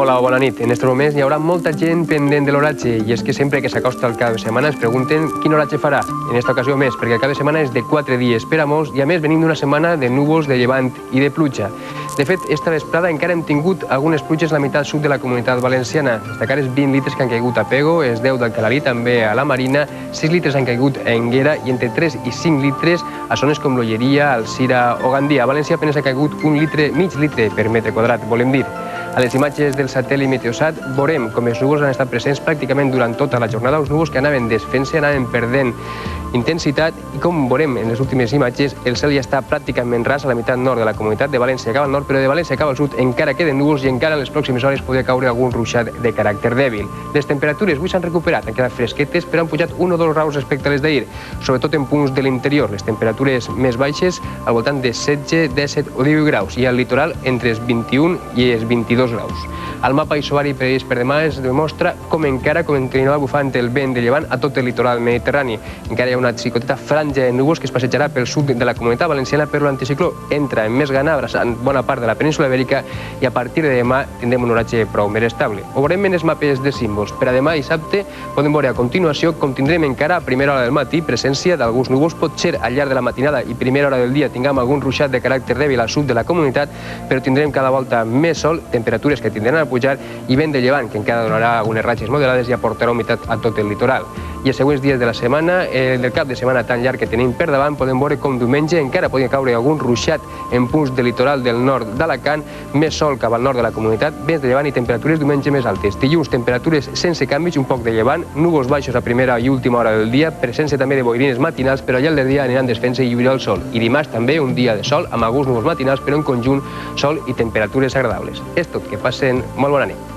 Hola, bona nit. En aquests moments hi haurà molta gent pendent de l'oratge i és que sempre que s'acosta el cap de setmana ens pregunten quin oratge farà. En aquesta ocasió més, perquè el cap de setmana és de 4 dies per a molts i a més venim d'una setmana de núvols, de llevant i de pluja. De fet, esta vesprada encara hem tingut algunes pluges a la meitat sud de la Comunitat Valenciana. Destacar els 20 litres que han caigut a Pego, els 10 d'Alcalalí, també a la Marina, 6 litres han caigut a Enguera i entre 3 i 5 litres a zones com l'Olleria, Alzira o Gandia. A València apenas ha caigut mig litre per metre quadrat, volem dir. A les imatges del satèl·lit Meteosat veurem com els núvols han estat presents pràcticament durant tota la jornada, uns núvols que anaven desfent-se, anaven perdent intensitat i com veurem en les últimes imatges el cel ja està pràcticament ras a la meitat nord de la Comunitat de València cap al nord, però de València cap al sud encara queden núvols i encara en les pròximes hores podria caure algun ruixat de caràcter dèbil. Les temperatures avui s'han recuperat, han quedat fresquetes però han pujat 1 o 2 graus respecte a les d'ahir, sobretot en punts de l'interior. Les temperatures més baixes al voltant de 16, 17 o 18 graus i al litoral entre els 21 i els 22 graus. Al mapa isobari previst per demà es demostra com encara continua bufant el vent de llevant a tot el litoral mediterrani. Encara hi ha una xicoteta franja de núvols que es passejarà pel sud de la Comunitat Valenciana, però l'anticicló entra en més gana abraçant bona part de la península ibèrica i a partir de demà tindrem un oratge prou més estable. Ho veurem en els mapes de símbols. Per a demà dissabte podem veure a continuació com tindrem encara a primera hora del matí presència d'alguns núvols, pot ser al llarg de la matinada i primera hora del dia tinguem algun ruixat de caràcter dèbil al sud de la comunitat, però tindrem cada volta més sol, temperatures que tindran a pujar i vent de llevant, que encara donarà algunes ratxes moderades i aportarà humitat a tot el litoral. I els següents dies de la setmana, del cap de setmana tan llarg que tenim per davant, podem veure com diumenge encara podria caure algun ruixat en punts del litoral del nord d'Alacant, més sol cap al nord de la comunitat, vents de llevant i temperatures diumenge més altes. Dilluns, temperatures sense canvis, un poc de llevant, núvols baixos a primera i última hora del dia, presència també de boirines matinals, però al llarg del dia aniran desfent-se i obrirà el sol. I dimarts també un dia de sol, amb alguns núvols matinals, però en conjunt sol i temperatures agradables. És tot, que passen molt bona nit.